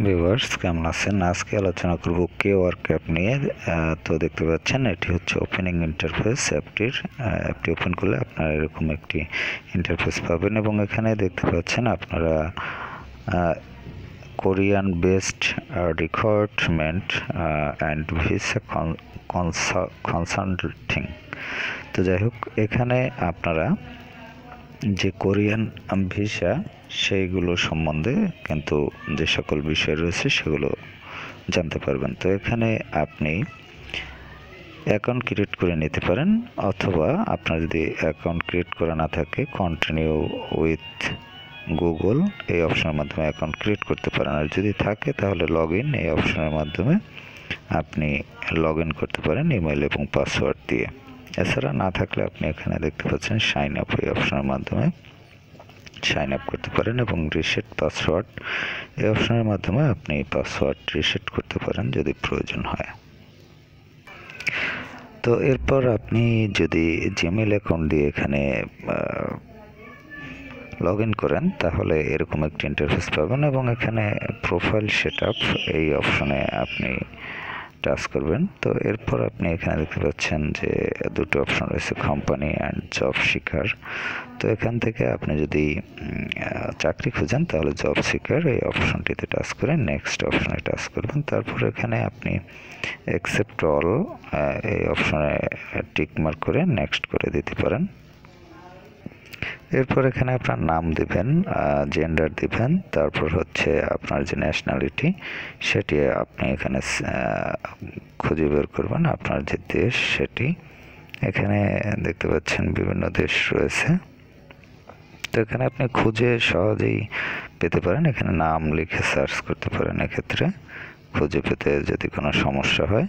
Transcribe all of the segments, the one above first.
Viewers, কেমন আছেন? আজকে আলোচনা করব কেওয়ার্ক অ্যাপ নিয়ে। তো দেখতে পাচ্ছেন এটি হচ্ছে ওপেনিং ইন্টারফেস অ্যাপটির। অ্যাপটি ওপেন করলে আপনারা এরকম একটি ইন্টারফেস পাবেন এবং এখানে দেখতে পাচ্ছেন আপনারা Korean based recruitment and visa consulting. তো যাই হোক, এখানে আপনারা যে কোরিয়ান ভিসা সেইগুলো সম্বন্ধে কিন্তু যে সকল বিষয় রয়েছে সেগুলো জানতে পারবেন। তো এখানে আপনি অ্যাকাউন্ট ক্রিয়েট করে নিতে পারেন, অথবা আপনার যদি অ্যাকাউন্ট ক্রিয়েট করা না থাকে কন্টিনিউ উইথ গুগল এই অপশনের মাধ্যমে অ্যাকাউন্ট ক্রিয়েট করতে পারেন। আর যদি থাকে তাহলে লগ ইন এই অপশনের মাধ্যমে আপনি লগ ইন করতে পারেন ইমেল এবং পাসওয়ার্ড দিয়ে। এছাড়া না থাকলে আপনি এখানে দেখতে পাচ্ছেন সাইন আপ এই অপশনের মাধ্যমে সাইন আপ করতে পারেন এবং রিসেট পাসওয়ার্ড এই অপশনের মাধ্যমে আপনি পাসওয়ার্ড রিসেট করতে পারেন যদি প্রয়োজন হয়। তো এরপর আপনি যদি জিমেল অ্যাকাউন্ট দিয়ে এখানে লগ ইন করেন তাহলে এরকম একটি ইন্টারফেস পাবেন এবং এখানে প্রোফাইল সেটআপ এই অপশনে আপনি টাচ করবেন। তো এরপর আপনি এখানে দেখতে পাচ্ছেন যে দুটো অপশন রয়েছে, কোম্পানি অ্যান্ড জব সিকার। তো এখান থেকে আপনি যদি চাকরি খুঁজেন তাহলে জব সিকার এই অপশনটিতে টাচ করে নেক্সট অপশনে টাচ করবেন। তারপর এখানে আপনি অ্যাকসেপ্ট অল এই অপশনে টিক মার্ক করে নেক্সট করে দিতে পারেন। এরপর এখানে আপনার নাম দিবেন, জেন্ডার দিবেন, তারপর হচ্ছে আপনার যে ন্যাশনালিটি সেটি আপনি এখানে খুঁজে বের করবেন, আপনার যে দেশ সেটি। এখানে দেখতে পাচ্ছেন বিভিন্ন দেশ রয়েছে, তো এখানে আপনি খুঁজে সহজেই পেতে পারেন। এখানে নাম লিখে সার্চ করতে পারেন, এক্ষেত্রে খুঁজে পেতে যদি কোনো সমস্যা হয়।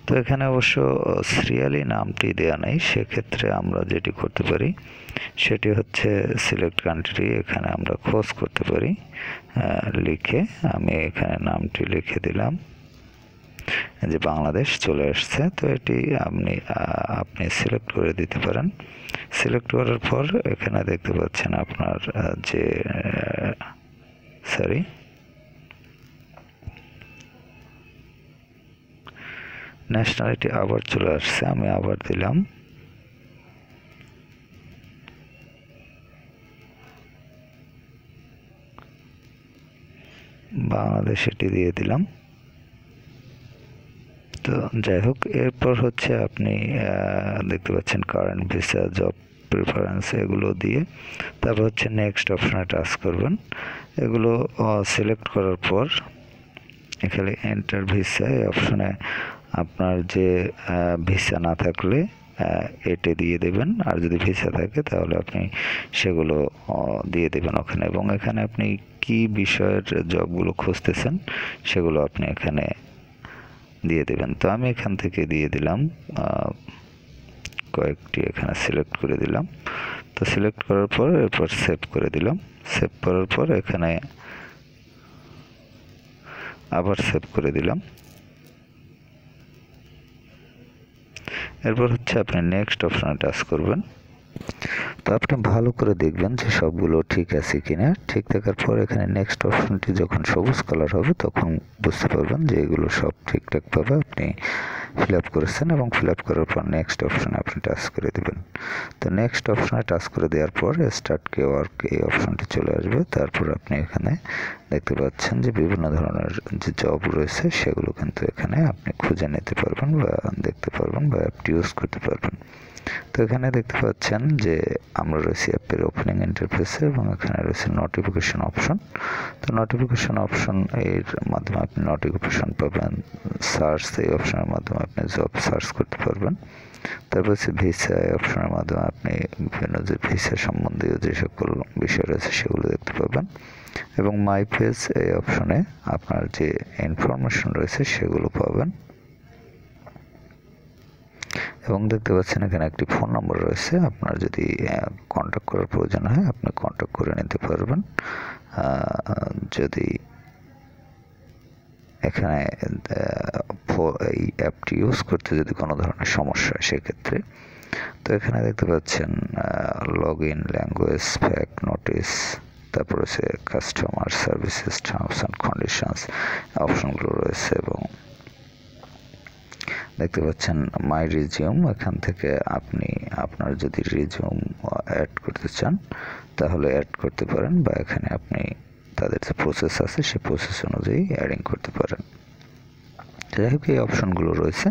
তো এখানে অবশ্য সিরিয়ালি নামটি দেওয়া নেই, সেক্ষেত্রে আমরা যেটি করতে পারি সেটি হচ্ছে সিলেক্ট কান্ট্রি, এখানে আমরা খোঁজ করতে পারি লিখে। আমি এখানে নামটি লিখে দিলাম, যে বাংলাদেশ চলে আসছে। তো এটি আপনি সিলেক্ট করে দিতে পারেন। সিলেক্ট করার পর এখানে দেখতে পাচ্ছেন আপনার যে ন্যাশনালিটি আবার চলে আসছে, আমি আবার দিলাম। বাংলাদেশ এটি দিয়ে দিলাম। তো যাই হোক, এরপর হচ্ছে আপনি দেখতে পাচ্ছেন কারেন্ট ভিসা, জব প্রিফারেন্স এগুলো দিয়ে তারপর হচ্ছে নেক্সট অপশনে টাচ করবেন। এগুলো সিলেক্ট করার পর এখানে এন্টার ভিসা এই অপশনে আপনার যে ভিসা না থাকলে এটে দিয়ে দেবেন, আর যদি ভিসা থাকে তাহলে আপনি সেগুলো দিয়ে দেবেন ওখানে। এবং এখানে আপনি কি বিষয়ের জবগুলো খুঁজতেছেন সেগুলো আপনি এখানে দিয়ে দেবেন। তো আমি এখান থেকে দিয়ে দিলাম কয়েকটি, এখানে সিলেক্ট করে দিলাম। তো সিলেক্ট করার পর এরপর সেভ করে দিলাম। সেভ করার পর এখানে আবার সেভ করে দিলাম। এরপর হচ্ছে আপনি নেক্সট অপশনে টাচ করবেন। তো আপনি ভালো করে দেখবেন যে সবগুলো ঠিক আছে কিনা। ঠিক থাকার পর এখানে নেক্সট অপশনটি যখন সবুজ কালার হবে তখন বুঝতে পারবেন যে এগুলো সব ঠিকঠাকভাবে আপনি ফিল আপ করেছেন, এবং ফিল আপ করার পর নেক্সট অপশনে আপনি টাচ করে দেবেন। তো নেক্সট অপশনে টাচ করে দেওয়ার পর স্টার্ট কেওয়ার্ক এই অপশনটি চলে আসবে। তারপর আপনি এখানে দেখতে পাচ্ছেন যে বিভিন্ন ধরনের যে জব রয়েছে সেগুলো কিন্তু এখানে আপনি খুঁজে নিতে পারবেন বা দেখতে পারবেন বা অ্যাপটি ইউজ করতে পারবেন। তো এখানে দেখতে পাচ্ছেন যে আমরা রয়েছি অ্যাপের ওপেনিং ইন্টারফেসে এবং এখানে রয়েছে নোটিফিকেশন অপশন। তো নোটিফিকেশন অপশন এর মাধ্যমে আপনি নোটিফিকেশন পাবেন। সার্চ এই অপশনের মাধ্যমে আপনি জব সার্চ করতে পারবেন। তারপর হচ্ছে ভিসা এই অপশনের মাধ্যমে আপনি বিভিন্ন যে ভিসা সম্বন্ধীয় যে সকল বিষয় রয়েছে সেগুলো দেখতে পাবেন। এবং মাই পেজ এই অপশনে আপনার যে ইনফরমেশন রয়েছে সেগুলো পাবেন। এবং দেখতে পাচ্ছেন এখানে একটি ফোন নম্বর রয়েছে, আপনার যদি কন্ট্যাক্ট করার প্রয়োজন হয় আপনি কন্ট্যাক্ট করে নিতে পারবেন। যদি এখানে এই অ্যাপটি ইউজ করতে যদি কোনো ধরনের সমস্যা হয় সেক্ষেত্রে, তো এখানে দেখতে পাচ্ছেন log in, language, FAQ notice, তারপর হচ্ছে customer services, terms and conditions অপশনগুলো রয়েছে। এবং দেখতে পাচ্ছেন মাই রিজিউম, এখান থেকে আপনি আপনার যদি রিজিউম অ্যাড করতে চান তাহলে অ্যাড করতে পারেন, বা এখানে আপনি তাদের যে প্রসেস আছে সেই প্রসেস অনুযায়ী অ্যাডিং করতে পারেন। যাই হোক, এই অপশনগুলো রয়েছে।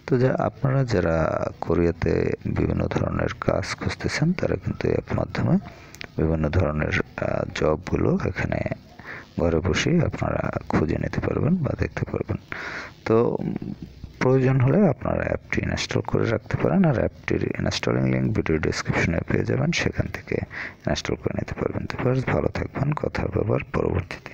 তো আপনারা যারা কোরিয়াতে বিভিন্ন ধরনের কাজ খুঁজতেছেন তারা কিন্তু এর মাধ্যমে বিভিন্ন ধরনের জবগুলো এখানে ঘরে বসেই আপনারা খুঁজে নিতে পারবেন বা দেখতে পারবেন। তো প্রয়োজন হলে আপনারা অ্যাপটি ইনস্টল করে রাখতে পারেন, আর অ্যাপটির ইনস্টলিং লিঙ্ক ভিডিও ডেসক্রিপশনে পেয়ে যাবেন, সেখান থেকে ইনস্টল করে নিতে পারবেন। তো ভালো থাকবেন, কথা হবে আবার পরবর্তীতে।